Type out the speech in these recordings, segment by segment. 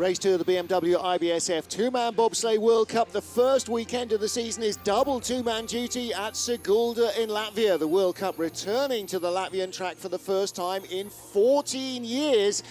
Race 2 of the BMW IBSF two-man bobsleigh World Cup. The first weekend of the season is double two-man duty at Sigulda in Latvia. The World Cup returning to the Latvian track for the first time in 14 years.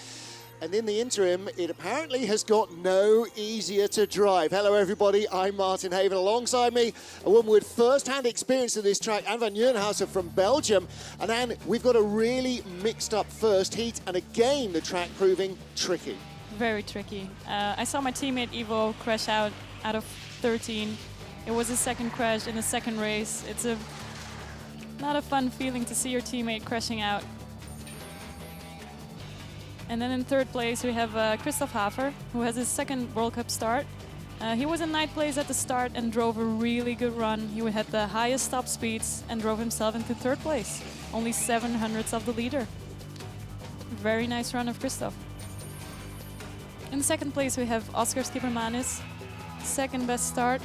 And in the interim, it apparently has got no easier to drive. Hello, everybody. I'm Martin Haven. Alongside me, a woman with first-hand experience of this track, Anne van Nieuwenhuizen from Belgium. And Anne, we've got a really mixed-up first heat, and again, the track proving tricky. Very tricky. I saw my teammate Ivo crash out of 13. It was his second crash in the second race. It's not a fun feeling to see your teammate crashing out. And then in third place we have Christoph Hafer, who has his second World Cup start. He was in ninth place at the start and drove a really good run. He had the highest top speeds and drove himself into third place. Only 700ths of the leader. Very nice run of Christoph. In second place we have Oscar Skippermanis. Second best start.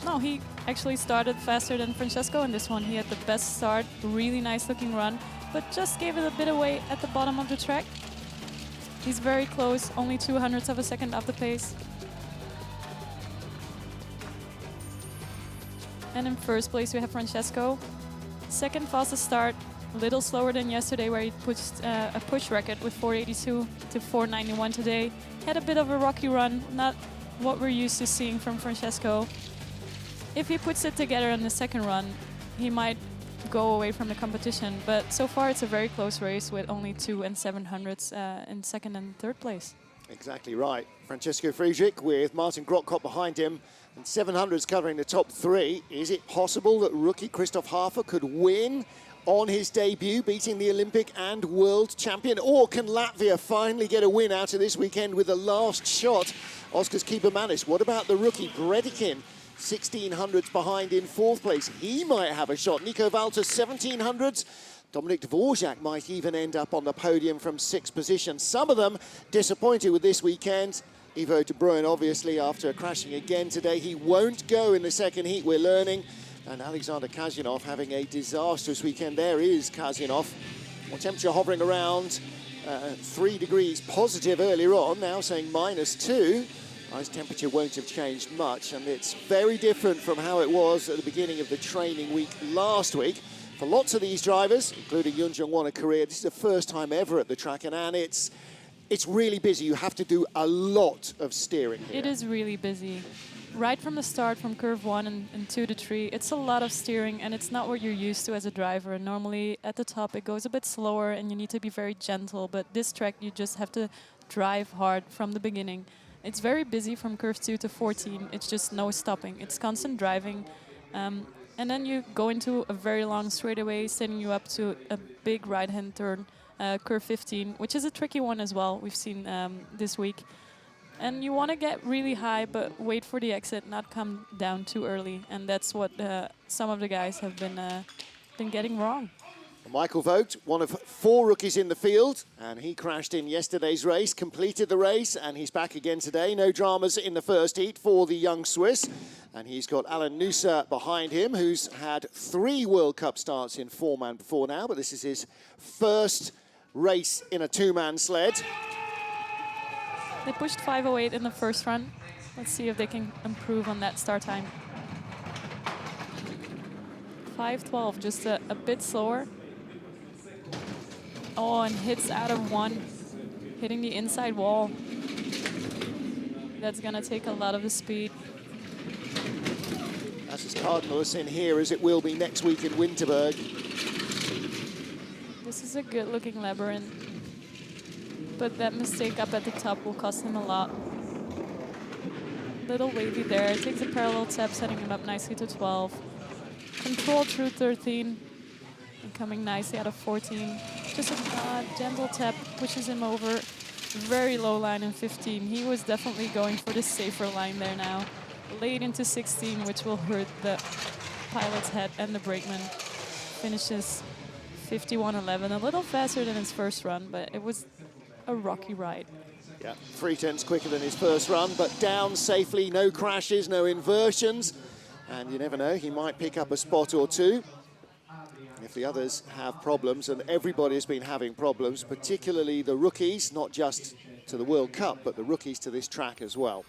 No, he actually started faster than Francesco in this one. He had the best start, really nice looking run, but just gave it a bit away at the bottom of the track. He's very close, only 200ths of a second off the pace. And in first place we have Francesco. Second fastest start, a little slower than yesterday where he pushed a push record with 482 to 491 today. Had a bit of a rocky run, not what we're used to seeing from Francesco. If he puts it together in the second run, he might go away from the competition, but so far it's a very close race with only 2 and 700ths in second and third place. Exactly right. Francesco Friedrich with Martin Grotkopp behind him and 700s covering the top three. Is it possible that rookie Christoph Hafer could win on his debut, beating the Olympic and world champion? Or can Latvia finally get a win out of this weekend with the last shot? Oscar Skippermanis. What about the rookie Bredikin? 1600s behind in fourth place. He might have a shot. Nico Valter 1700s. Dominic Dvorak might even end up on the podium from sixth position. Some of them disappointed with this weekend. Ivo de Bruin, obviously, after crashing again today, he won't go in the second heat, we're learning. And Alexander Kazyanov having a disastrous weekend. There is Kazyanov. Well, temperature hovering around 3 degrees positive earlier on, now saying -2. Ice temperature won't have changed much, and it's very different from how it was at the beginning of the training week last week. For lots of these drivers, including Yun Jung-won, a career, this is the first time ever at the track, and it's really busy. You have to do a lot of steering here. It is really busy. Right from the start, from curve 1 and 2 to 3, it's a lot of steering, and it's not what you're used to as a driver. And normally at the top it goes a bit slower and you need to be very gentle, but this track you just have to drive hard from the beginning. It's very busy from curve 2 to 14. It's just no stopping. It's constant driving. And then you go into a very long straightaway, setting you up to a big right-hand turn, curve 15, which is a tricky one as well, we've seen this week. And you want to get really high, but wait for the exit, not come down too early. And that's what some of the guys have been getting wrong. Michael Vogt, one of 4 rookies in the field, and he crashed in yesterday's race, completed the race, and he's back again today. No dramas in the first heat for the young Swiss. And he's got Alan Noosa behind him, who's had 3 World Cup starts in 4-man before now, but this is his first race in a 2-man sled. They pushed 5:08 in the first run. Let's see if they can improve on that start time. 5:12, just a bit slower. Oh, and hits out of 1, hitting the inside wall. That's gonna take a lot of the speed. That's as cardinalous in here as it will be next week in Winterberg. This is a good-looking labyrinth, but that mistake up at the top will cost him a lot. Little wavy there, takes a parallel tap, setting him up nicely to 12. Control through 13, and coming nicely out of 14. Just a gentle tap, pushes him over. Very low line in 15. He was definitely going for the safer line there now. Late into 16, which will hurt the pilot's head and the brakeman. Finishes 51.11, a little faster than his first run, but it was a rocky ride. Yeah, 3/10 quicker than his first run, but down safely, no crashes, no inversions. And you never know, he might pick up a spot or 2. If the others have problems, and everybody has been having problems, particularly the rookies, not just to the World Cup, but the rookies to this track as well.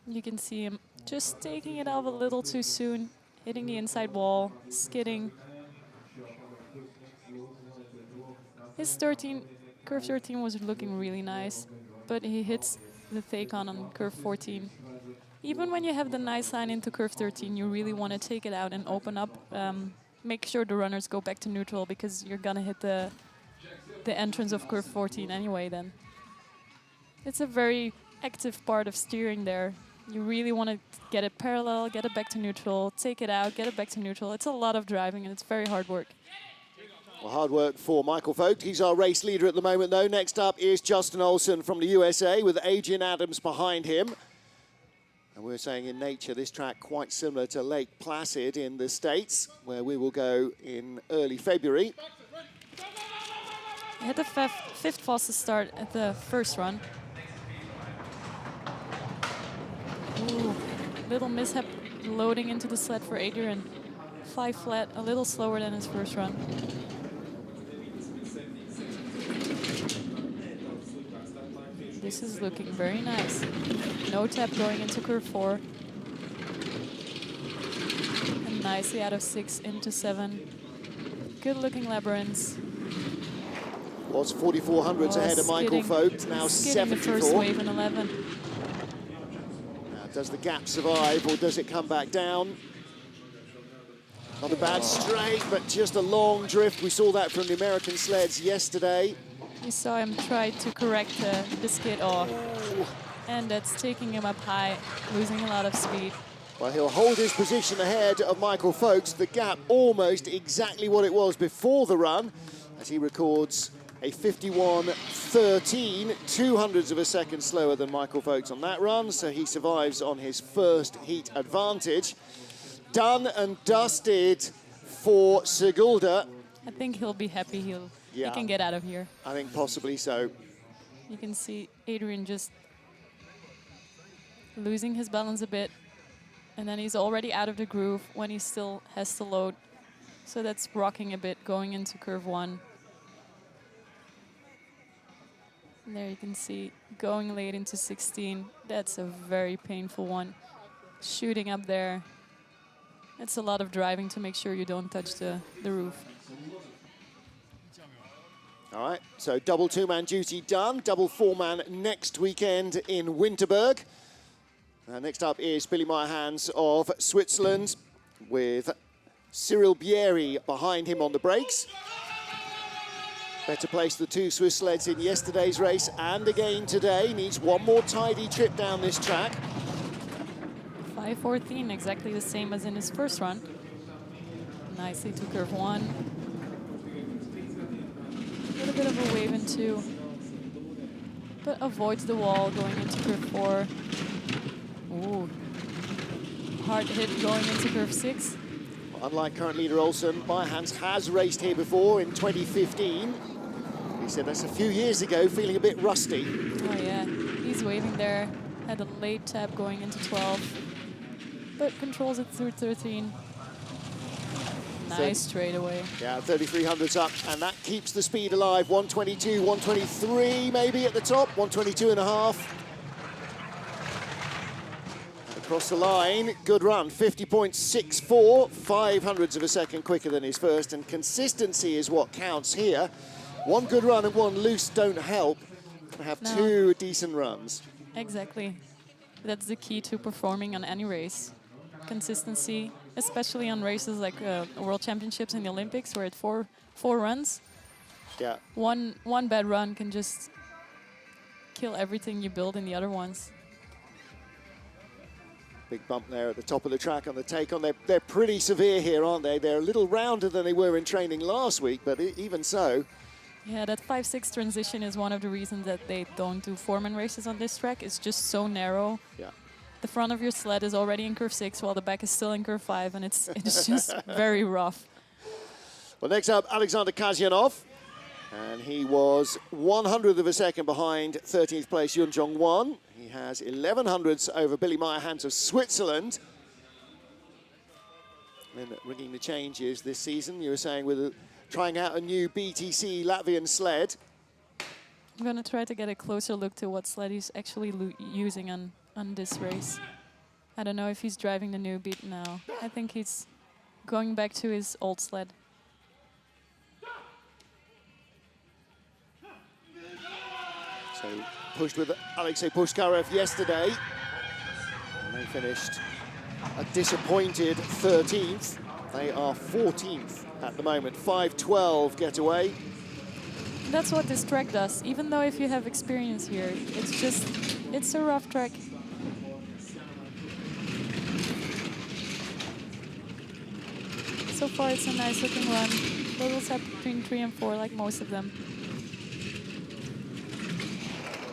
You can see him just taking it off a little too soon, hitting the inside wall, skidding. His curve 13 was looking really nice, but he hits the take on curve 14. Even when you have the nice line into curve 13, you really want to take it out and open up. Make sure the runners go back to neutral, because you're going to hit the entrance of curve 14 anyway then. It's a very active part of steering there. You really want to get it parallel, get it back to neutral, take it out, get it back to neutral. It's a lot of driving and it's very hard work. Well, hard work for Michael Vogt. He's our race leader at the moment, though. Next up is Justin Olsen from the USA with Adrian Adams behind him. And we're saying in nature, this track quite similar to Lake Placid in the States, where we will go in early February. I had the fifth fastest start at the first run. Ooh, little mishap loading into the sled for Adrian. 5 flat, a little slower than his first run. This is looking very nice. No tap going into curve 4. And nicely out of 6 into 7. Good looking labyrinths. Was 4400s ahead of Michael Vogt, now 74. The first wave in 11. Now, does the gap survive or does it come back down? Not a bad straight, but just a long drift. We saw that from the American sleds yesterday. You saw him try to correct the skid off. And that's taking him up high, losing a lot of speed. Well, he'll hold his position ahead of Michael Vogt. The gap almost exactly what it was before the run, as he records a 51.13, 200ths of a second slower than Michael Vogt on that run, so he survives on his first heat advantage. Done and dusted for Sigulda. I think he'll be happy he can get out of here. I think possibly so. You can see Adrian just losing his balance a bit, and then he's already out of the groove when he still has to load. So that's rocking a bit going into curve 1. And there you can see going late into 16. That's a very painful one. Shooting up there. It's a lot of driving to make sure you don't touch the roof. All right, so double 2-man duty done. Double 4-man next weekend in Winterberg. Next up is Billy Meyerhans of Switzerland with Cyril Bieri behind him on the brakes. Better place the 2 Swiss sleds in yesterday's race and again today. Needs one more tidy trip down this track. 5.14, exactly the same as in his first run. Nicely to curve 1. A little bit of a wave in 2, but avoids the wall going into curve 4. Ooh, hard hit going into curve 6. Unlike current leader Olsen, Meyerhans has raced here before in 2015. He said that's a few years ago, feeling a bit rusty. Oh yeah, he's waving there. Had a late tap going into 12, but controls it through 13. Nice straightaway. Yeah, 3300s up, and that keeps the speed alive. 122, 123 maybe at the top, 122 and a half. Across the line, good run, 50.64, 500ths of a second quicker than his first, and consistency is what counts here. One good run and one loose don't help. To have 2 decent runs. Exactly. That's the key to performing on any race. Consistency, especially on races like World Championships and the Olympics, where it's four runs. Yeah. One bad run can just kill everything you build in the other ones. Big bump there at the top of the track on the take-on. They're pretty severe here, aren't they? They're a little rounder than they were in training last week, but even so. Yeah, that 5-6 transition is one of the reasons that they don't do 4-man races on this track. It's just so narrow. Yeah. The front of your sled is already in curve 6, while the back is still in curve 5, and it's just very rough. Well, next up, Alexander Kazyanov. And he was 100th of a second behind 13th place Yun Jong-won. He has 1100ths over Billy Meyerhans of Switzerland. And ringing the changes this season, you were saying with trying out a new BTC Latvian sled. I'm gonna try to get a closer look to what sled he's actually using on this race. I don't know if he's driving the new beat now. I think he's going back to his old sled. So pushed with Alexei Pushkarev yesterday. And they finished a disappointed 13th. They are 14th at the moment. 5:12 getaway. That's what this track does. Even though if you have experience here, it's a rough track. So far, it's a nice looking run. Little set between 3 and 4, like most of them.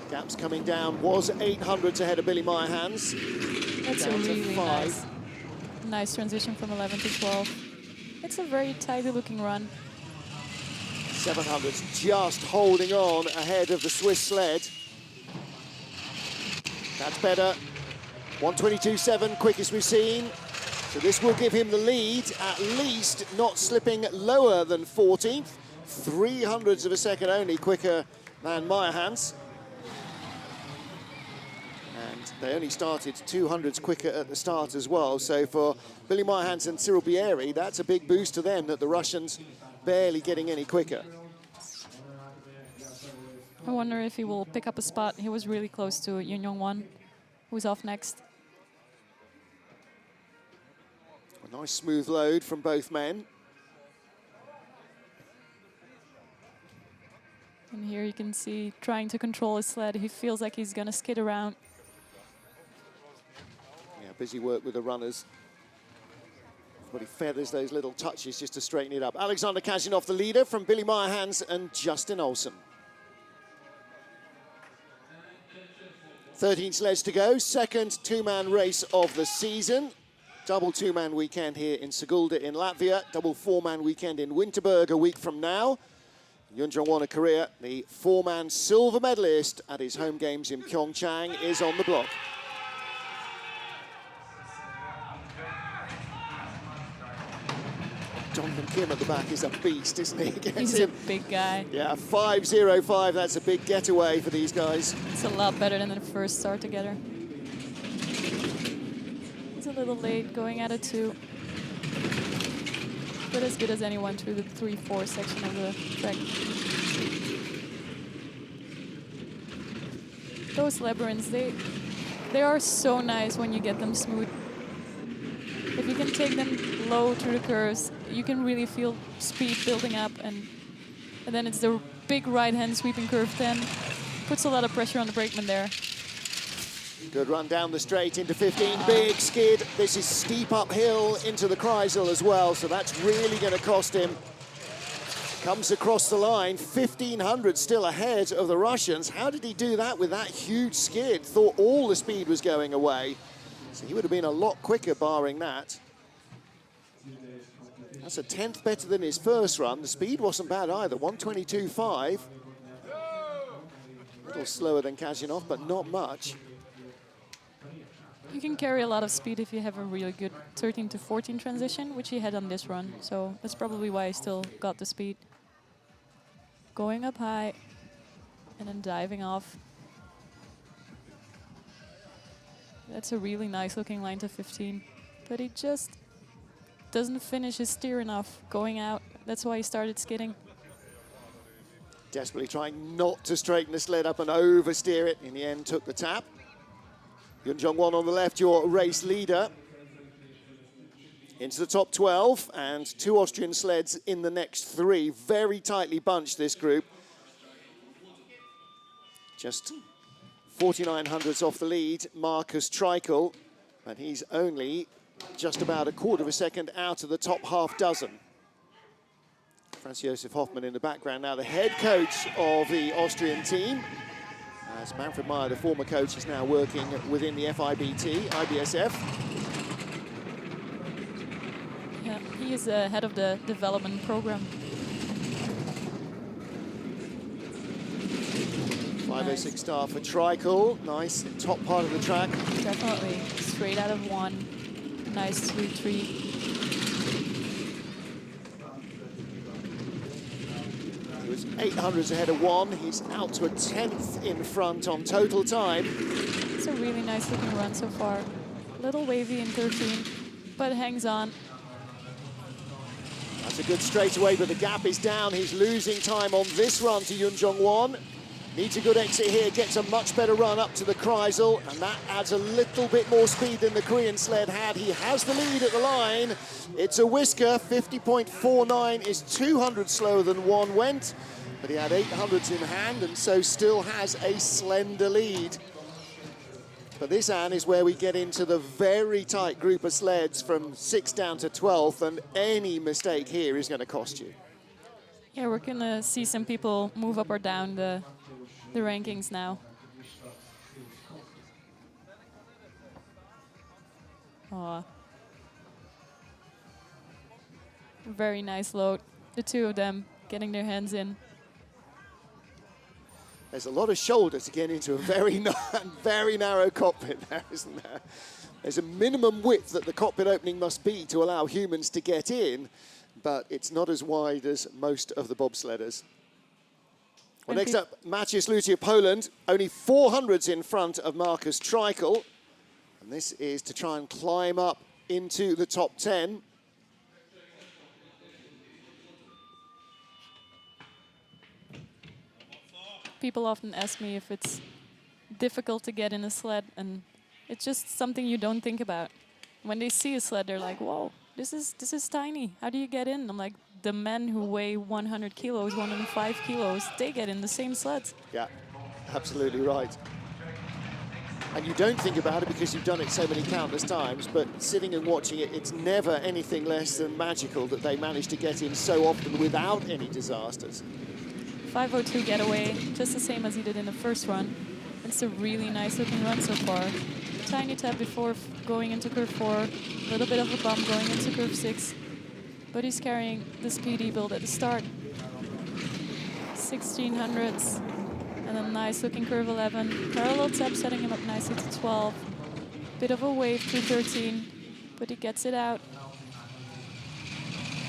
Gaps coming down. Was 800s ahead of Billy Meyerhans. That's a really nice transition from 11 to 12. It's a very tidy looking run. 700s just holding on ahead of the Swiss sled. That's better. 1:22.7, quickest we've seen. So this will give him the lead, at least not slipping lower than 14th. 300ths of a second only quicker than Meyerhans. And they only started 200ths quicker at the start as well. So for Billy Meyerhans and Cyril Bieri, that's a big boost to them that the Russians barely getting any quicker. I wonder if he will pick up a spot. He was really close to Yun Yong-won, who's off next. A nice smooth load from both men. And here you can see trying to control his sled. He feels like he's gonna skid around. Yeah, busy work with the runners. But he feathers those little touches just to straighten it up. Alexander Kazhinov, the leader, from Billy Meyerhans and Justin Olsen. 13 sleds to go, second two-man race of the season. Double two-man weekend here in Sigulda in Latvia. Double four-man weekend in Winterberg a week from now. Yun Jong-won of Korea, the four-man silver medalist at his home games in Pyeongchang, is on the block. Jonathan Kim at the back is a beast, isn't he? He's a big guy. Yeah, 5:05, that's a big getaway for these guys. It's a lot better than the first start together. He's a little late going at it too. But as good as anyone through the 3-4 section of the track. Those labyrinths, they are so nice when you get them smooth. If you can take them low through the curves, you can really feel speed building up, and then it's the big right-hand sweeping curve 10. Puts a lot of pressure on the brakeman there. Good run down the straight into 15, big skid. This is steep uphill into the Kreisel as well, so that's really going to cost him. Comes across the line, 1,500 still ahead of the Russians. How did he do that with that huge skid? Thought all the speed was going away. So he would have been a lot quicker barring that. That's a 10th better than his first run. The speed wasn't bad either, 1:22.5. A little slower than Kazhinov, but not much. You can carry a lot of speed if you have a really good 13 to 14 transition, which he had on this run. So that's probably why he still got the speed. Going up high and then diving off. That's a really nice looking line to 15. But he just doesn't finish his steer enough going out. That's why he started skidding. Desperately trying not to straighten the sled up and oversteer it. In the end, took the tap. Yun Jong-won on the left, your race leader. Into the top 12, and two Austrian sleds in the next three. Very tightly bunched, this group. Just 4900ths off the lead, Markus Treichel, and he's only just about a quarter of a second out of the top half dozen. Franz Josef Hoffmann in the background now, the head coach of the Austrian team. As Manfred Meyer, the former coach, is now working within the FIBT, IBSF. Yeah, he is head of the development program. 5:06 star for Treichel. Nice top part of the track. Definitely straight out of one. Nice retreat. He was 800s ahead of 1. He's out to a 10th in front on total time. It's a really nice looking run so far. A little wavy in 13, but hangs on. That's a good straightaway, but the gap is down. He's losing time on this run to Yun Jong-won. Needs a good exit here, gets a much better run up to the Kreisel, and that adds a little bit more speed than the Korean sled had. He has the lead at the line. It's a whisker. 50.49 is 200 slower than 1 went, but he had 800s in hand and so still has a slender lead. But this, Anne, is where we get into the very tight group of sleds from 6th down to 12th, and any mistake here is going to cost you. Yeah, we're going to see some people move up or down the rankings now. Aw. Very nice load. The two of them getting their hands in. There's a lot of shoulder to get into a very, very narrow cockpit there, isn't there? There's a minimum width that the cockpit opening must be to allow humans to get in, but it's not as wide as most of the bobsledders. Well, next up, Maciej Lūcis of Poland, only 400s in front of Markus Treichel. And this is to try and climb up into the top 10. People often ask me if it's difficult to get in a sled, and it's just something you don't think about. When they see a sled, they're like, whoa, this is tiny. How do you get in? I'm like, the men who weigh 100 kilos, 105 kilos, they get in the same sleds. Yeah, absolutely right. And you don't think about it because you've done it so many countless times, but sitting and watching it, it's never anything less than magical that they manage to get in so often without any disasters. 5:02 getaway, just the same as he did in the first run. It's a really nice looking run so far. Tiny tap before going into curve 4, a little bit of a bump going into curve 6, but he's carrying the speed he built at the start. 1600s, and a nice looking curve 11. Parallel tap setting him up nicely to 12. Bit of a wave through 13, but he gets it out.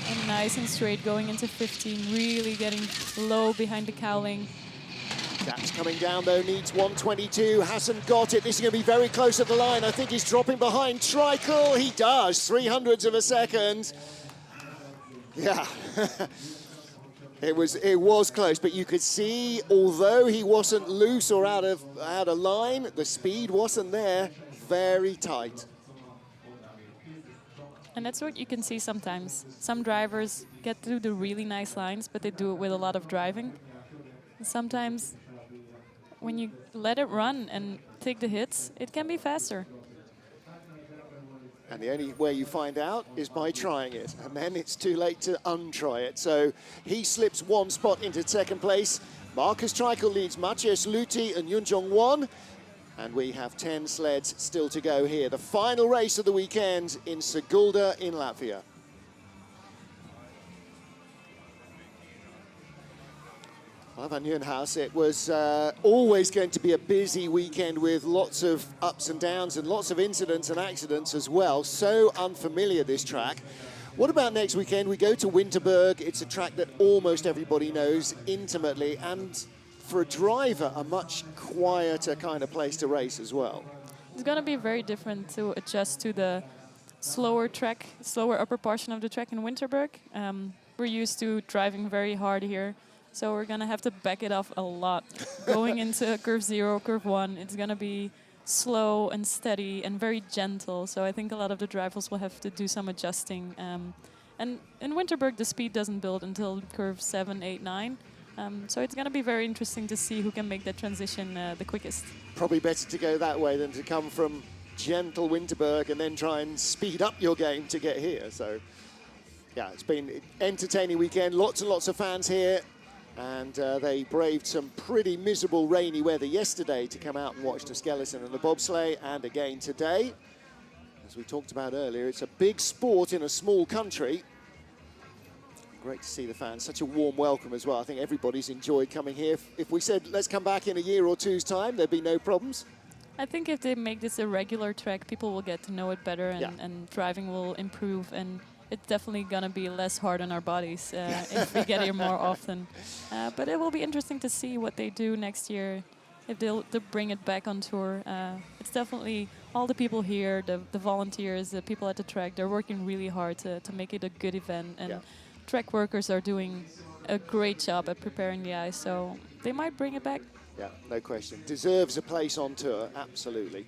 And nice and straight going into 15, really getting low behind the cowling. Gap's coming down though, needs 122, hasn't got it. This is going to be very close at the line. I think he's dropping behind Treichel. He does, 300ths of a second. Yeah, it was close, but you could see, although he wasn't loose or out of line, the speed wasn't there. Very tight. And that's what you can see sometimes. Some drivers get through the really nice lines, but they do it with a lot of driving. And sometimes when you let it run and take the hits, it can be faster. And the only way you find out is by trying it, and then it's too late to untry it. So he slips 1 spot into 2nd place. Markus Treichel leads Maciej Lūcis and Yun Jong-won. And we have 10 sleds still to go here. The final race of the weekend in Sigulda in Latvia. Well, Van Nieuwenhuis, it was always going to be a busy weekend with lots of ups and downs and lots of incidents and accidents as well. So unfamiliar, this track. What about next weekend? We go to Winterberg. It's a track that almost everybody knows intimately, and for a driver, a much quieter kind of place to race as well. It's going to be very different to adjust to the slower track, slower upper portion of the track in Winterberg. We're used to driving very hard here, so we're going to have to back it off a lot. Going into curve 0, curve 1, it's going to be slow and steady and very gentle, so I think a lot of the drivers will have to do some adjusting. And in Winterberg, the speed doesn't build until curve 7, 8, 9. So it's going to be very interesting to see who can make that transition the quickest. Probably better to go that way than to come from gentle Winterberg and then try and speed up your game to get here. So, yeah, it's been an entertaining weekend. Lots and lots of fans here. And they braved some pretty miserable rainy weather yesterday to come out and watch the skeleton and the bobsleigh. And again today, as we talked about earlier, it's a big sport in a small country. Great to see the fans, such a warm welcome as well. I think everybody's enjoyed coming here. If we said, let's come back in a year or two's time, there'd be no problems. I think if they make this a regular track, people will get to know it better, and driving will improve. And it's definitely going to be less hard on our bodies if we get here more often. But it will be interesting to see what they do next year, if they'll bring it back on tour. It's definitely all the people here, the volunteers, the people at the track, they're working really hard to make it a good event. And track workers are doing a great job at preparing the ice, so they might bring it back. Yeah, no question. Deserves a place on tour, absolutely.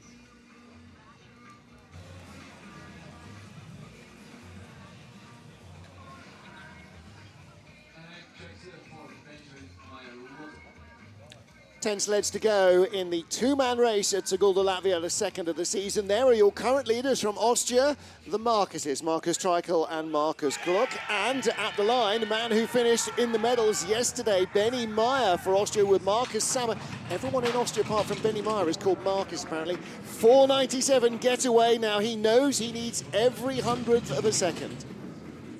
Ten sleds to go in the two-man race at Sigulda, Latvia, the second of the season. There are your current leaders from Austria, the Marcuses, Markus Treichel and Markus Gluck. And at the line, the man who finished in the medals yesterday, Benny Meyer for Austria with Markus Sammer. Everyone in Austria apart from Benny Meyer is called Markus, apparently. 4:97 getaway. Now he knows he needs every hundredth of a second.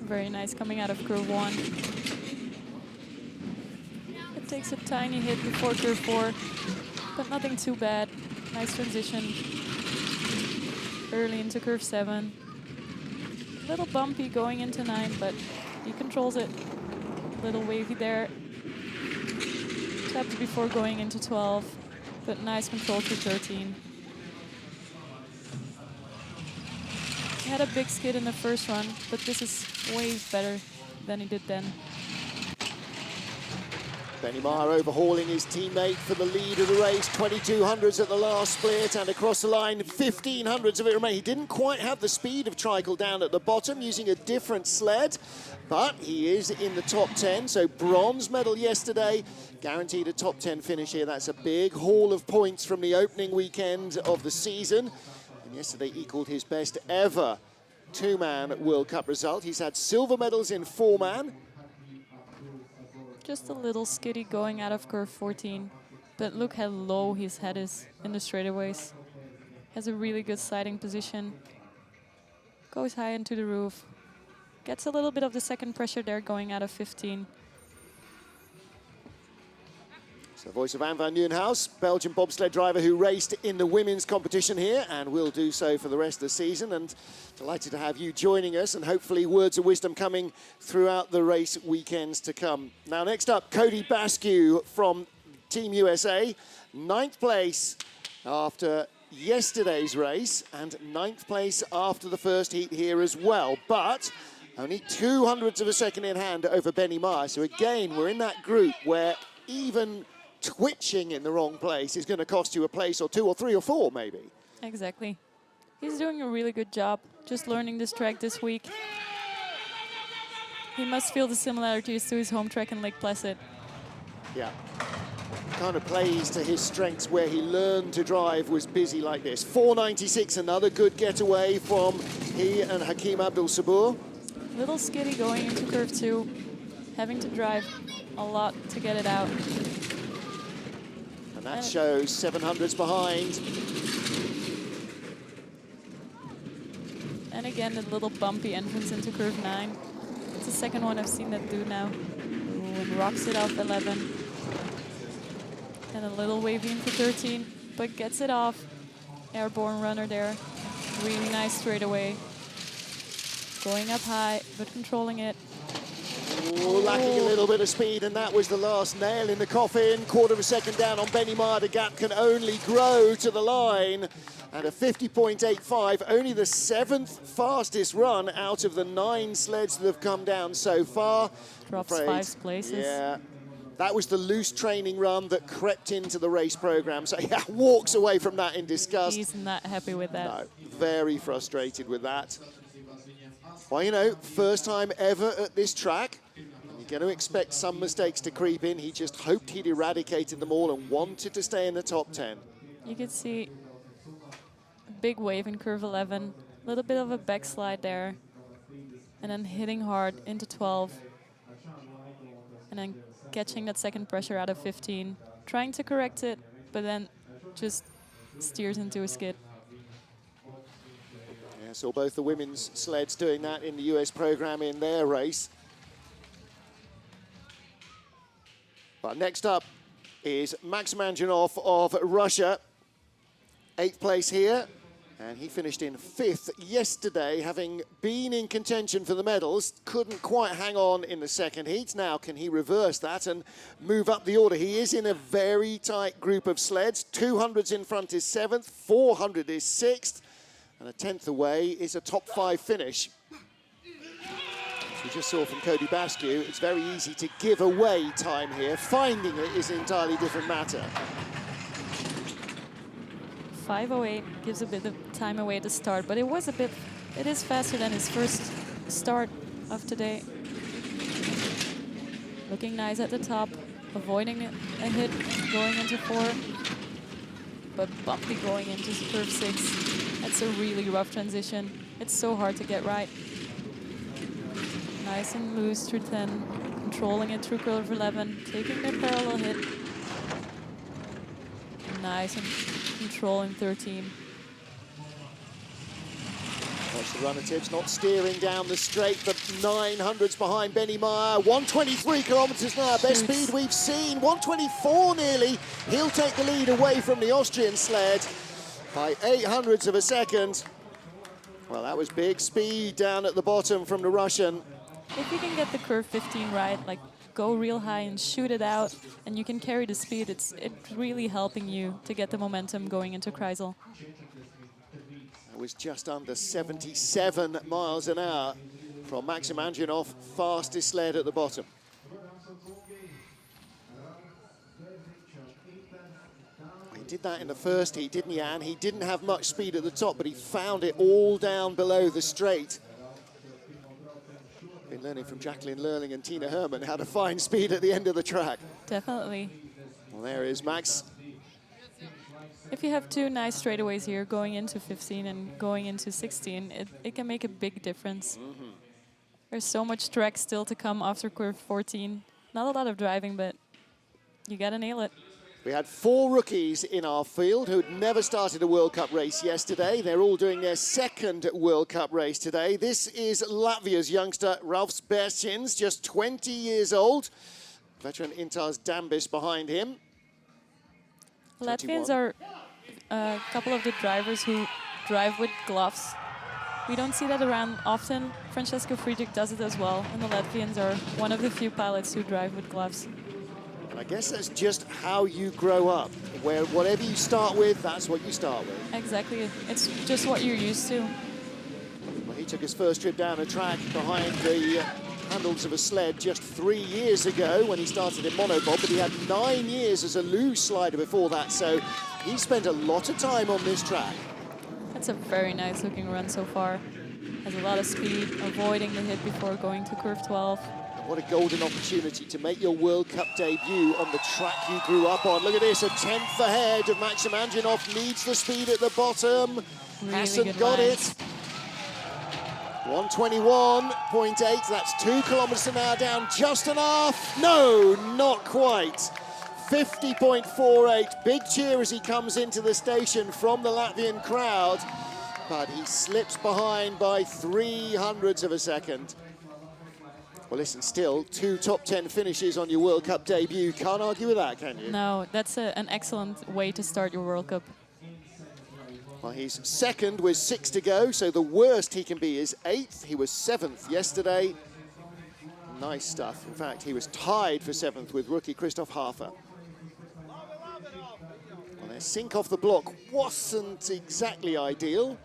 Very nice coming out of curve 1. Takes a tiny hit before curve 4, but nothing too bad. Nice transition early into curve 7. Little bumpy going into 9, but he controls it. Little wavy there. Tapped before going into 12, but nice control through 13. He had a big skid in the first run, but this is way better than he did then. Benny Meyer overhauling his teammate for the lead of the race. 2200s at the last split, and across the line, 1500s of it remain. He didn't quite have the speed of Treichel down at the bottom, using a different sled, but he is in the top 10, so bronze medal yesterday. Guaranteed a top 10 finish here. That's a big haul of points from the opening weekend of the season. And yesterday equaled his best ever two-man World Cup result. He's had silver medals in four-man. Just a little skiddy going out of curve 14, but look how low his head is in the straightaways. Has a really good sliding position. Goes high into the roof. Gets a little bit of the second pressure there going out of 15. The voice of Anne van Nieuwenhuis, Belgian bobsled driver who raced in the women's competition here and will do so for the rest of the season. And delighted to have you joining us, and hopefully words of wisdom coming throughout the race weekends to come. Now, next up, Cody Basque from Team USA, 9th place after yesterday's race and 9th place after the first heat here as well. But only 200ths of a second in hand over Benny Meyer. So again, we're in that group where even twitching in the wrong place is going to cost you a place or two or three or four, maybe. Exactly. He's doing a really good job just learning this track this week. He must feel the similarities to his home track in Lake Placid. Yeah. Kind of plays to his strengths where he learned to drive, was busy like this. 4:96, another good getaway from he and Hakim Abdul Sabur. Little skiddy going into curve 2, having to drive a lot to get it out. That shows 700s behind. And again, the little bumpy entrance into curve 9. It's the second one I've seen that do now. Ooh, and rocks it off 11. And a little wavy into 13, but gets it off. Airborne runner there. Really nice straightaway. Going up high, but controlling it. Ooh, lacking a little bit of speed, and that was the last nail in the coffin. Quarter of a second down on Benny Meyer. The gap can only grow to the line. And a 50.85, only the 7th fastest run out of the 9 sleds that have come down so far. Drops 5 places. Yeah. That was the loose training run that crept into the race program. So yeah, walks away from that in disgust. He's not happy with that. No, very frustrated with that. Well, you know, first time ever at this track. You're going to expect some mistakes to creep in. He just hoped he'd eradicated them all and wanted to stay in the top 10. You could see a big wave in curve 11, a little bit of a backslide there, and then hitting hard into 12, and then catching that second pressure out of 15, trying to correct it, but then just steers into a skid. Yeah, saw both the women's sleds doing that in the US program in their race. But next up is Maxim Anjanov of Russia. 8th place here. And he finished in 5th yesterday, having been in contention for the medals. Couldn't quite hang on in the second heat. Now, can he reverse that and move up the order? He is in a very tight group of sleds. 200s in front is 7th, 400 is 6th, and a 10th away is a top 5 finish. As we just saw from Cody Bascu, it's very easy to give away time here. Finding it is an entirely different matter. 5:08 gives a bit of time away at the start, but it is faster than his first start of today. Looking nice at the top, avoiding a hit going into 4, but bumpy going into curve 6. That's a really rough transition. It's so hard to get right. Nice and loose through 10, controlling it through curve 11, taking the parallel hit. Nice and controlling 13. Watch the runner tips, not steering down the straight. The 900s behind Benny Meyer. 123 kilometers an hour, best speed we've seen. 124 nearly. He'll take the lead away from the Austrian sled by 800ths of a second. Well, that was big speed down at the bottom from the Russian. If you can get the curve 15 right, like go real high and shoot it out, and you can carry the speed, it's really helping you to get the momentum going into Kreisel. It was just under 77 miles an hour from Maxim Anjanov, fastest sled at the bottom. He did that in the first heat, didn't he, Anne? He didn't have much speed at the top, but he found it all down below the straight. Been learning from Jacqueline Lerling and Tina Hermann how to find speed at the end of the track. Definitely. Well, there is Max. If you have 2 nice straightaways here, going into 15 and going into 16, it can make a big difference. There's so much track still to come after curve 14. Not a lot of driving, but you gotta nail it. We had 4 rookies in our field who'd never started a World Cup race yesterday. They're all doing their second World Cup race today. This is Latvia's youngster, Ralfs Bērčins, just 20 years old. Veteran Intars Dambis behind him. Latvians are a couple of the drivers who drive with gloves. We don't see that around often. Francesco Friedrich does it as well, and the Latvians are one of the few pilots who drive with gloves. I guess that's just how you grow up, where whatever you start with, that's what you start with. Exactly. It's just what you're used to. Well, he took his first trip down a track behind the handles of a sled just 3 years ago when he started in monobob, but he had 9 years as a loose slider before that, so he spent a lot of time on this track. That's a very nice looking run so far. Has a lot of speed, avoiding the hit before going to curve 12. What a golden opportunity to make your World Cup debut on the track you grew up on. Look at this, a 10th ahead of Maxim Anjanov, needs the speed at the bottom. Really Hasn't got it. 121.8, that's 2 kilometers an hour down, just enough. No, not quite. 50.48, big cheer as he comes into the station from the Latvian crowd, but he slips behind by 300ths of a second. Well, listen, still 2 top 10 finishes on your World Cup debut. Can't argue with that, can you? No, that's an excellent way to start your World Cup. Well, he's second with 6 to go, so the worst he can be is 8th. He was 7th yesterday. Nice stuff. In fact, he was tied for 7th with rookie Christoph Hafer. Well, their sink off the block wasn't exactly ideal.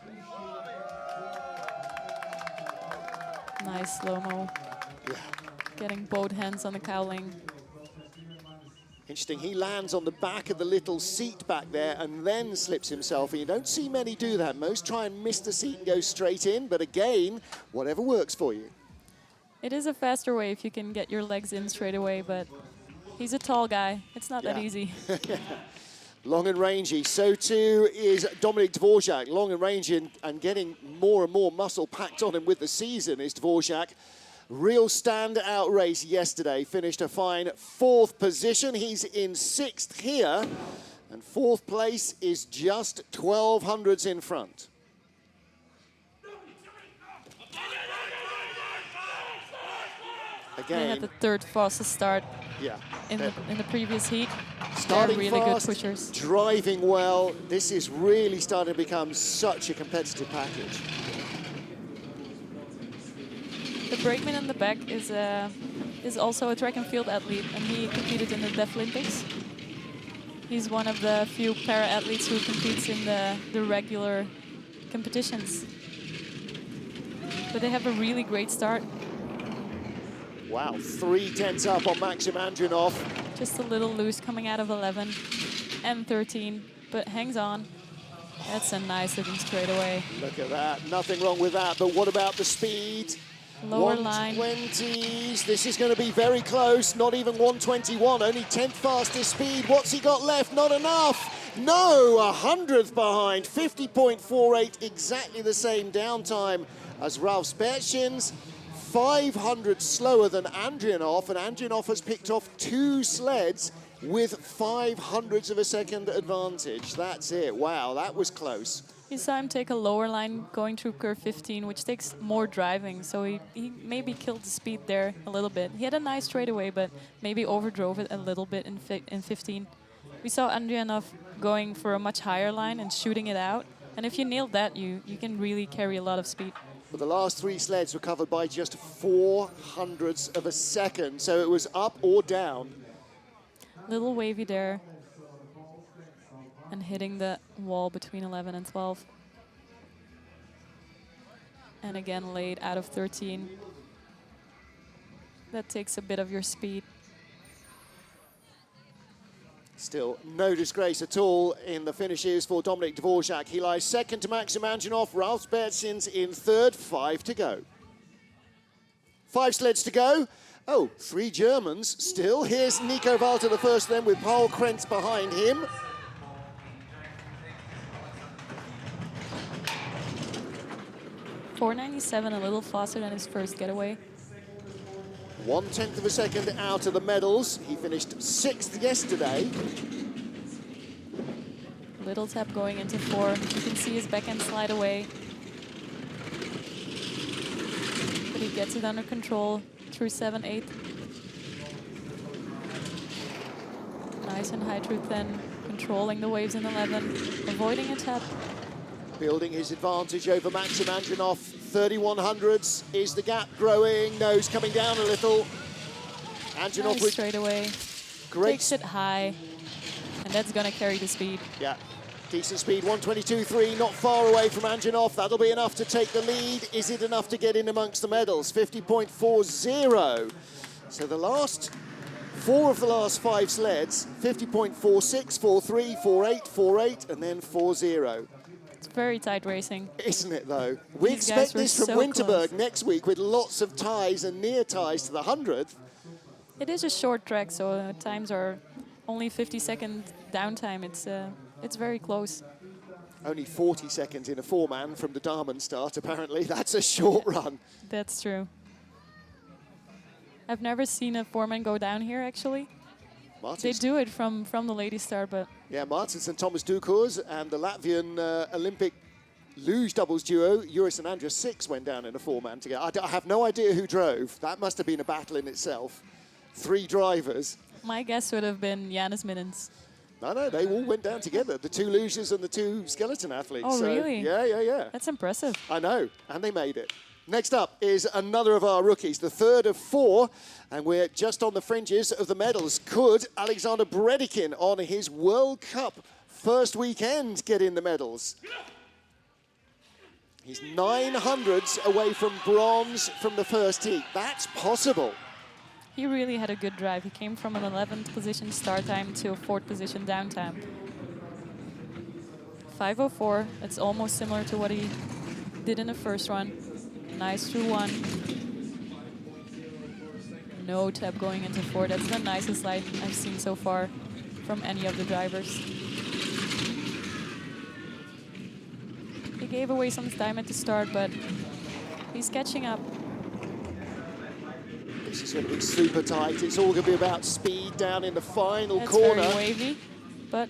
Nice slow-mo. Yeah. Getting both hands on the cowling. Interesting, he lands on the back of the little seat back there and then slips himself, and you don't see many do that. Most try and miss the seat and go straight in, but again, whatever works for you. It is a faster way if you can get your legs in straight away, but he's a tall guy. It's not that easy. Long and rangy. So too is Dominik Dvorak. Long and rangy and getting more and more muscle packed on him with the season is Dvorak. Real standout race yesterday. Finished a fine 4th position. He's in 6th here. And 4th place is just 1200ths in front. They had the 3rd fastest start. Yeah. in the previous heat. Starting They're really fast, good pushers. driving well. This is really starting to become such a competitive package. The brakeman in the back is also a track and field athlete, and he competed in the Deaflympics. He's one of the few para-athletes who competes in the regular competitions. But they have a really great start. Wow, 3/10 up on Maxim Andrinov. Just a little loose coming out of 11 and 13, but hangs on. That's a nice looking straightaway. Look at that, nothing wrong with that, but what about the speed? Lower line. 120s, this is going to be very close, not even 121, only 10th fastest speed. What's he got left? Not enough. No, 100th behind, 50.48, exactly the same downtime as Ralf Spertjens. 500 slower than Andrianov, and Andrianov has picked off 2 sleds with 500ths of a second advantage. That's it. Wow, that was close. You saw him take a lower line going through curve 15, which takes more driving, so he maybe killed the speed there a little bit. He had a nice straightaway, but maybe overdrove it a little bit in 15. We saw Andrianov going for a much higher line and shooting it out, and if you nailed that, you can really carry a lot of speed. But the last 3 sleds were covered by just 400ths of a second, so it was up or down. Little wavy there. And hitting the wall between 11 and 12. And again, late out of 13. That takes a bit of your speed. Still no disgrace at all in the finishes for Dominik Dvorak. He lies second to Maxim Andrinov, Ralf Spertjens in third, 5 to go. 5 sleds to go. Oh, 3 Germans still. Here's Nico Walter, the first then, with Paul Krentz behind him. .497, a little faster than his first getaway. 1/10 of a second out of the medals. He finished 6th yesterday. Little tap going into 4. You can see his backhand slide away. But he gets it under control through 7, 8. Nice and high through 10. Controlling the waves in 11. Avoiding a tap. Building his advantage over Maxim Andrinov. 3100ths. Is the gap growing? No, he's coming down a little. Andrinov nice straight away. Great. Takes it high. And that's going to carry the speed. Yeah. Decent speed, 122.3, not far away from Andrinov. That'll be enough to take the lead. Is it enough to get in amongst the medals? 50.40. So the last 4 of the last 5 sleds, 50.46, 43, 48, 48, and then 40. It's very tight racing. Isn't it, though? We These expect guys were this from so Winterberg close. next week with lots of ties and near ties to the 100th. It is a short track, so times are only 50-second downtime. It's very close. Only 40 seconds in a 4-man from the Damen start, apparently. That's a short run. That's true. I've never seen a 4-man go down here, actually. They do it from the ladies start, but... Yeah, Martins and Thomas Dukurs and the Latvian Olympic luge doubles duo, Juris and Andrus 6 went down in a 4-man together. I have no idea who drove. That must have been a battle in itself. 3 drivers. My guess would have been Janus Minnens. No, they all went down together. The 2 luges and the 2 skeleton athletes. Oh, so, really? Yeah. That's impressive. I know, and they made it. Next up is another of our rookies, the 3rd of 4, and we're just on the fringes of the medals. Could Alexander Bredikin on his World Cup first weekend get in the medals? He's 900ths away from bronze from the first heat. That's possible. He really had a good drive. He came from an 11th position start time to a 4th position downtime. 5:04, that's almost similar to what he did in the first run. Nice through 1. No tap going into 4. That's the nicest slide I've seen so far from any of the drivers. He gave away some time at the start, but he's catching up. This is going to be super tight. It's all going to be about speed down in the final That's corner. very wavy, but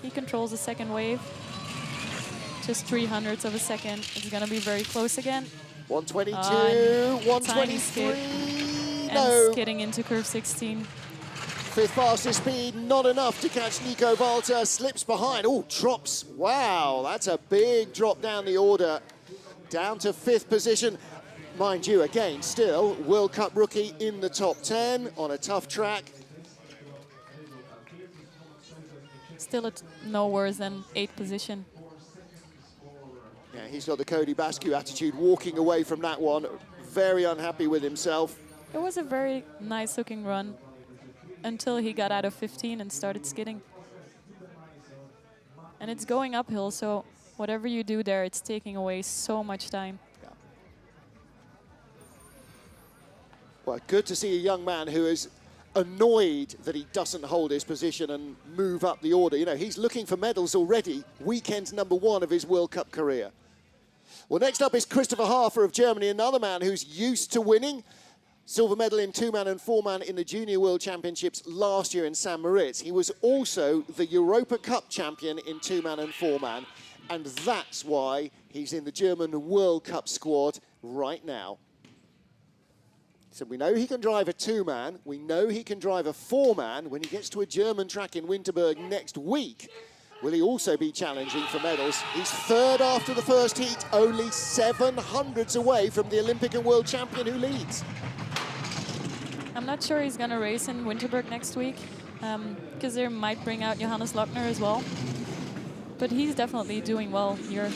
he controls the second wave. Just 300ths of a second. It's going to be very close again. 122, Tiny 123. skid. No. And skidding into curve 16. Fifth fastest speed, not enough to catch Nico Walter, slips behind. Oh, drops. Wow, that's a big drop down the order. Down to fifth position. Mind you, again, still World Cup rookie in the top 10 on a tough track. Still at no worse than 8th position. Yeah, he's got the Cody Bascu attitude, walking away from that one. Very unhappy with himself. It was a very nice looking run until he got out of 15 and started skidding. And it's going uphill, so whatever you do there, it's taking away so much time. Yeah. Well, good to see a young man who is annoyed that he doesn't hold his position and move up the order. You know, he's looking for medals already. Weekend #1 of his World Cup career. Well, next up is Christopher Hafer of Germany, another man who's used to winning. Silver medal in 2-man and 4-man in the Junior World Championships last year in St. Moritz. He was also the Europa Cup champion in 2-man and 4-man, and that's why he's in the German World Cup squad right now. So we know he can drive a 2-man, we know he can drive a 4-man. When he gets to a German track in Winterberg next week, will he also be challenging for medals? He's third after the first heat, only 700s away from the Olympic and world champion who leads. I'm not sure he's going to race in Winterberg next week, because they might bring out Johannes Lochner as well. But he's definitely doing well here.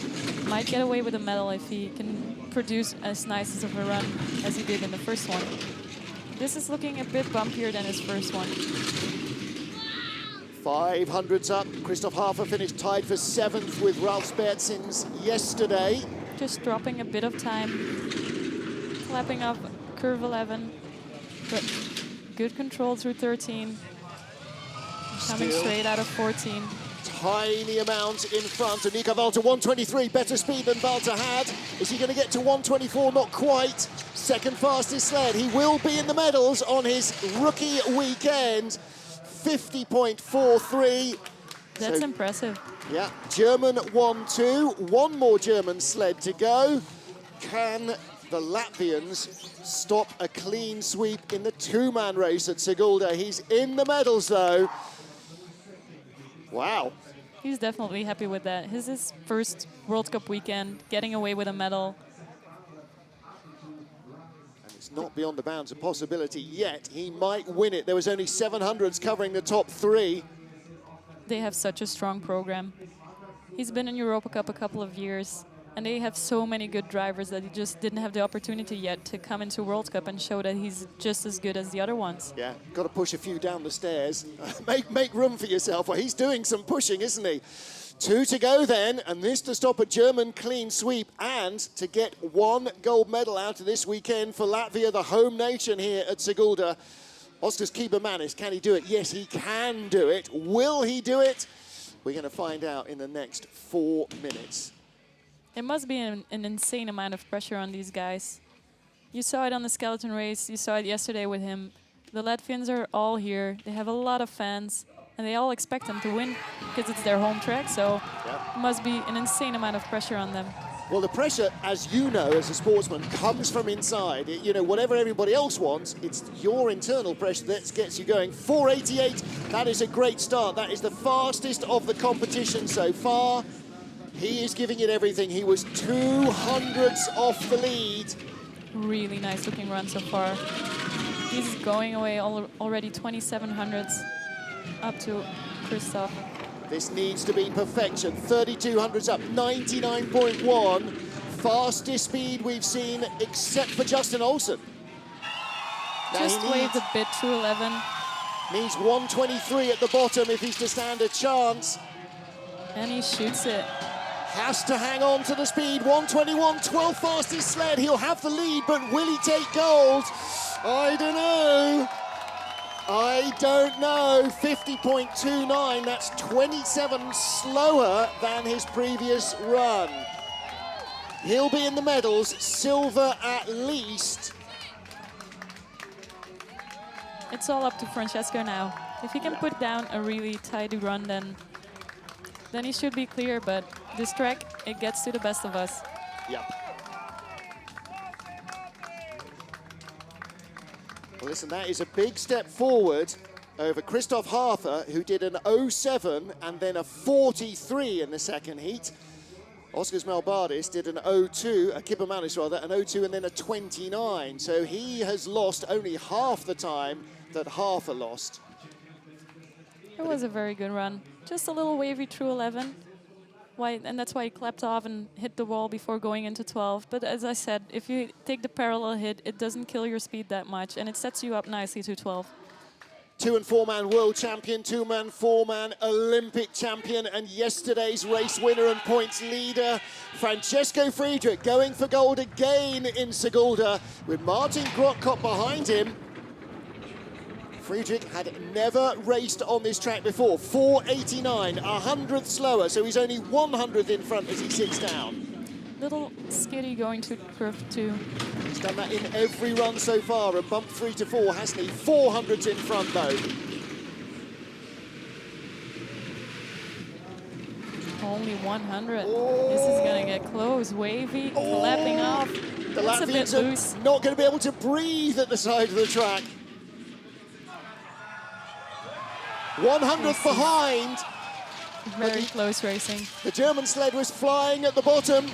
Might get away with a medal if he can produce as nice of a run as he did in the first one. This is looking a bit bumpier than his first one. 500s up. Christoph Hafer finished tied for 7th with Ralf Spertzins yesterday. Just dropping a bit of time. Clapping up curve 11. But good control through 13. Coming straight out of 14. Tiny amount in front of Nico Walter. 123, better speed than Walter had. Is he going to get to 124? Not quite. Second fastest sled. He will be in the medals on his rookie weekend. 50.43. That's impressive. Yeah, German 1-2. One more German sled to go. Can the Latvians stop a clean sweep in the 2-man race at Sigulda? He's in the medals, though. Wow. He's definitely happy with that. His first World Cup weekend, getting away with a medal. And it's not beyond the bounds of possibility yet. He might win it. There was only 700s covering the top 3. They have such a strong program. He's been in Europa Cup a couple of years, and they have so many good drivers that he just didn't have the opportunity yet to come into World Cup and show that he's just as good as the other ones. Yeah, got to push a few down the stairs. make room for yourself. Well, he's doing some pushing, isn't he? 2 to go then, and this to stop a German clean sweep and to get 1 gold medal out of this weekend for Latvia, the home nation here at Sigulda. Oskars Kībermanis, can he do it? Yes, he can do it. Will he do it? We're going to find out in the next 4 minutes. It must be an insane amount of pressure on these guys. You saw it on the skeleton race. You saw it yesterday with him. The Latvians are all here. They have a lot of fans, and they all expect them to win because it's their home track. So it must be an insane amount of pressure on them. Well, the pressure, as you know, as a sportsman, comes from inside. You know, whatever everybody else wants, it's your internal pressure that gets you going. 4:88, that is a great start. That is the fastest of the competition so far. He is giving it everything. He was 200s off the lead. Really nice looking run so far. He's going away already 2700s up to Christoph. This needs to be perfection. 3200s up, 99.1. Fastest speed we've seen except for Justin Olsen. Just waved a bit through 11. Needs 123 at the bottom if he's to stand a chance. And he shoots it. Has to hang on to the speed. 121, 12th fastest sled. He'll have the lead, but will he take gold? I don't know. I don't know. 50.29, that's 27 slower than his previous run. He'll be in the medals, silver at least. It's all up to Francesco now. If he can put down a really tidy run, then he should be clear, but this track, it gets to the best of us. Yep. Well, listen, that is a big step forward over Christoph Hafer, who did an 07 and then a 43 in the second heat. Oskars Melbardis did an 02, a Kibermanis rather, an 02 and then a 29. So he has lost only half the time that Hafer lost. It was a very good run. Just a little wavy through 11. And that's why he clapped off and hit the wall before going into 12. But as I said, if you take the parallel hit, it doesn't kill your speed that much, and it sets you up nicely to 12. 2- and 4-man world champion, 2-man, 4-man Olympic champion, and yesterday's race winner and points leader, Francesco Friedrich, going for gold again in Sigulda with Martin Grotkopp behind him. Friedrich had never raced on this track before. 4:89, 100th slower, so he's only 100th in front as he sits down. Little skiddy going to curve 2. He's done that in every run so far, and bumped 3 to 4, hasn't he? 400s in front, though. Only 100. Oh. This is going to get close. Wavy, clapping off. The Latvians are not going to be able to breathe at the side of the track. 100th behind. Very close racing. The German sled was flying at the bottom.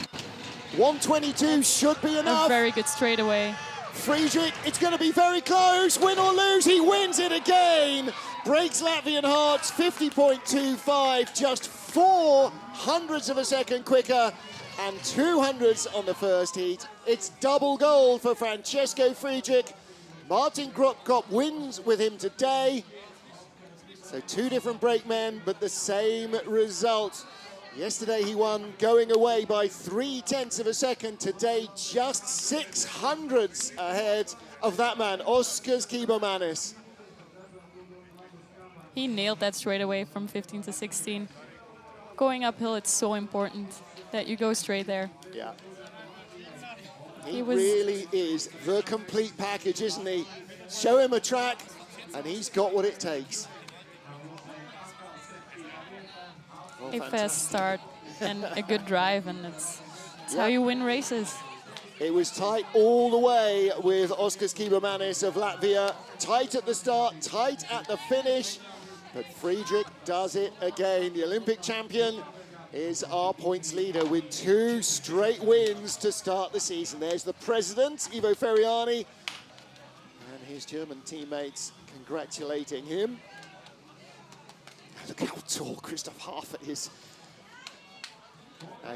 122 should be enough. A very good straightaway. Friedrich, it's going to be very close. Win or lose, he wins it again. Breaks Latvian hearts, 50.25, just 0.04 of a second quicker, and 200s on the first heat. It's double gold for Francesco Friedrich. Martin Grotkopp wins with him today. So 2 different brakemen, but the same result. Yesterday he won going away by 0.3 of a second. Today just 600s ahead of that man, Oskars Kibermanis. He nailed that straight away from 15 to 16. Going uphill, it's so important that you go straight there. Yeah. He really is the complete package, isn't he? Show him a track, and he's got what it takes. A fast start and a good drive, and it's how you win races. It was tight all the way with Oskars Kibermanis of Latvia. Tight at the start, tight at the finish, but Friedrich does it again. The Olympic champion is our points leader with 2 straight wins to start the season. There's the president, Ivo Ferriani, and his German teammates congratulating him. Look how tall Christoph Hafer is.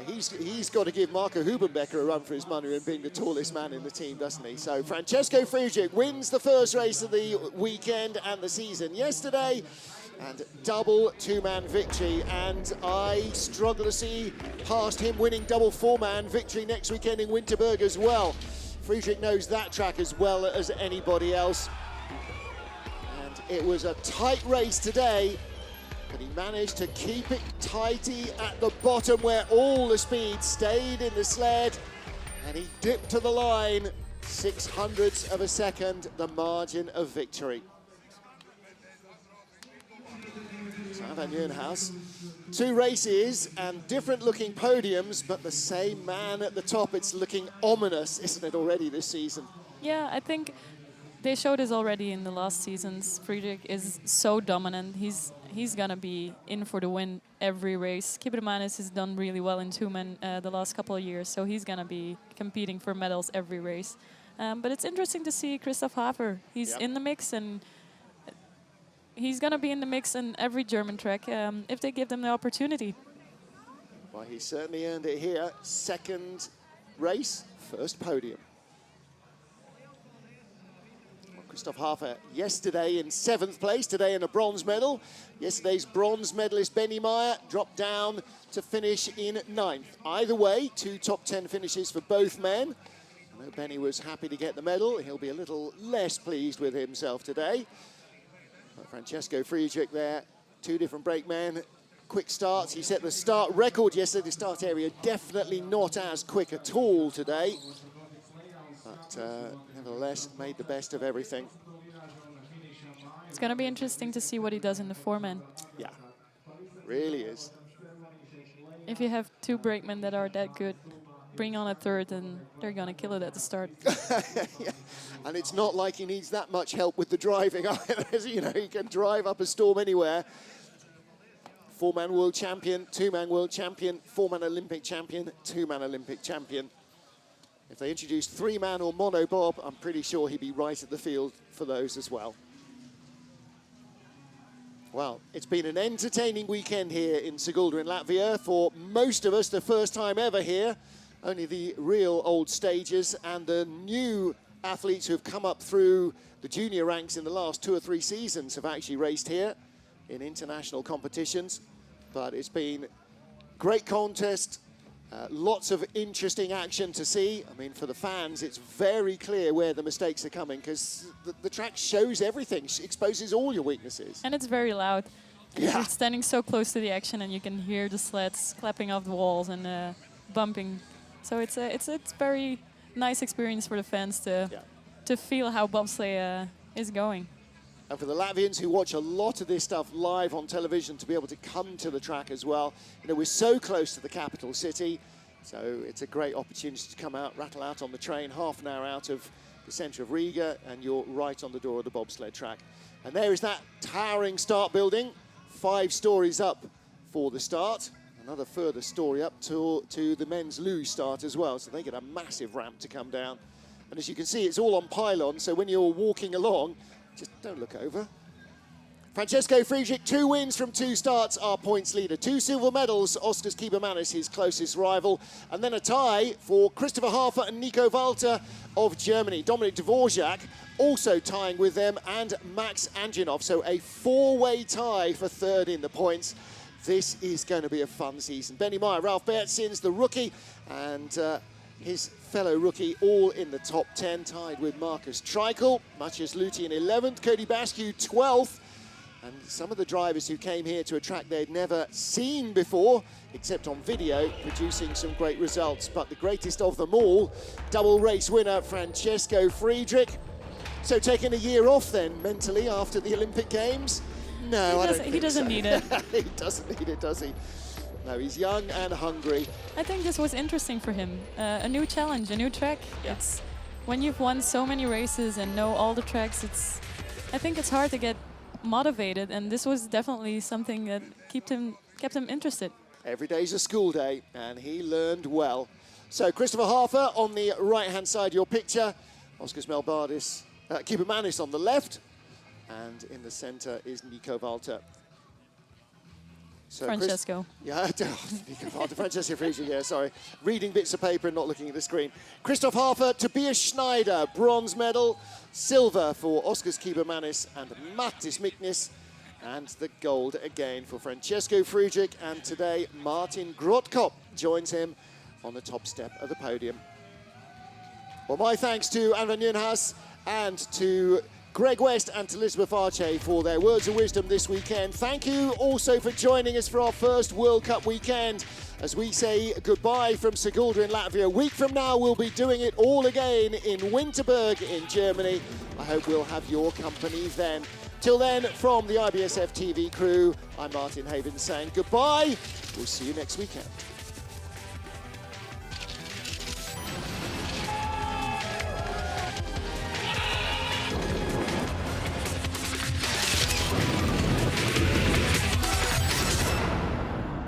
He's got to give Marco Hubenbecker a run for his money in being the tallest man in the team, doesn't he? So Francesco Friedrich wins the first race of the weekend and the season yesterday, and double 2-man victory. And I struggle to see past him winning double 4-man victory next weekend in Winterberg as well. Friedrich knows that track as well as anybody else. And it was a tight race today, but he managed to keep it tighty at the bottom where all the speed stayed in the sled, and he dipped to the line, 0.06 of a second, the margin of victory. So Van Nieuwenhuis, 2 races and different looking podiums, but the same man at the top. It's looking ominous, isn't it, already this season? Yeah, I think they showed us already in the last seasons. Friedrich is so dominant. He's gonna be in for the win every race. Kibermanis has done really well in 2-man the last couple of years, so he's gonna be competing for medals every race. But it's interesting to see Christoph Hafer. He's in the mix, and he's gonna be in the mix in every German track if they give them the opportunity. Well, he certainly earned it here. Second race, first podium. Christoph Hafer yesterday in 7th place, today in a bronze medal. Yesterday's bronze medalist Benny Meyer dropped down to finish in 9th. Either way, 2 top 10 finishes for both men. I know Benny was happy to get the medal. He'll be a little less pleased with himself today. But Francesco Friedrich there, 2 different brakemen. Quick starts. He set the start record yesterday. The start area definitely not as quick at all today. But nevertheless, made the best of everything. It's going to be interesting to see what he does in the 4-man. Yeah, really is. If you have 2 brakemen that are that good, bring on a third, and they're going to kill it at the start. Yeah. And it's not like he needs that much help with the driving either. You know, he can drive up a storm anywhere. 4-man world champion, 2-man world champion, 4-man Olympic champion, 2-man Olympic champion. If they introduced 3-man or mono Bob, I'm pretty sure he'd be right at the field for those as well. Well, it's been an entertaining weekend here in Sigulda in Latvia. For most of us, the first time ever here. Only the real old stagers and the new athletes who have come up through the junior ranks in the last 2 or 3 seasons have actually raced here in international competitions. But it's been great contest, lots of interesting action to see. I mean, for the fans, it's very clear where the mistakes are coming because the track shows everything, exposes all your weaknesses. And it's very loud. Yeah. You're standing so close to the action, and you can hear the sleds clapping off the walls and bumping. So it's a very nice experience for the fans to feel how bobsleigh is going. And for the Latvians who watch a lot of this stuff live on television, to be able to come to the track as well. You know, we're so close to the capital city, so it's a great opportunity to come out, rattle out on the train, half an hour out of the centre of Riga, and you're right on the door of the bobsled track. And there is that towering start building, 5 stories up for the start. Another further story up to the men's luge start as well, so they get a massive ramp to come down. And as you can see, it's all on pylons, so when you're walking along, just don't look over. Francesco Friedrich, 2 wins from 2 starts, our points leader. 2 silver medals, Oskars Kiebermanis, his closest rival. And then a tie for Christopher Hafer and Nico Walter of Germany. Dominik Dvorak also tying with them, and Max Anjanov. So a 4-way tie for 3rd in the points. This is going to be a fun season. Benny Meyer, Ralph Bertsins, the rookie, and his fellow rookie all in the top 10, tied with Marcus Treichel, Matthias Luthi in 11th, Cody Bascu 12th, and some of the drivers who came here to a track they'd never seen before, except on video, producing some great results. But the greatest of them all, double race winner Francesco Friedrich. So taking a year off then, mentally, after the Olympic Games? No, I don't think he doesn't so. need it. He doesn't need it, does he? No, he's young and hungry. I think this was interesting for him. A new challenge, a new track. Yeah. It's when you've won so many races and know all the tracks, I think it's hard to get motivated, and this was definitely something that kept him interested. Every day's a school day, and he learned well. So Christopher Hafer on the right-hand side of your picture, Oskars Kiebermanis on the left, and in the centre is Nico Walter. So Francesco. Nico Walter, Francesco Friedrich, yeah, sorry. Reading bits of paper and not looking at the screen. Christoph Hafer, Tobias Schneider, bronze medal. Silver for Oskars Kiebermanis and Mattis Miknis. And the gold again for Francesco Friedrich. And today, Martin Grottkop joins him on the top step of the podium. Well, my thanks to Anvan Njurhaus and to Greg West and to Elizabeth Arche for their words of wisdom this weekend. Thank you also for joining us for our first World Cup weekend. As we say goodbye from Sigulda in Latvia. A week from now, we'll be doing it all again in Winterberg in Germany. I hope we'll have your company then. Till then, from the IBSF TV crew, I'm Martin Havens saying goodbye. We'll see you next weekend.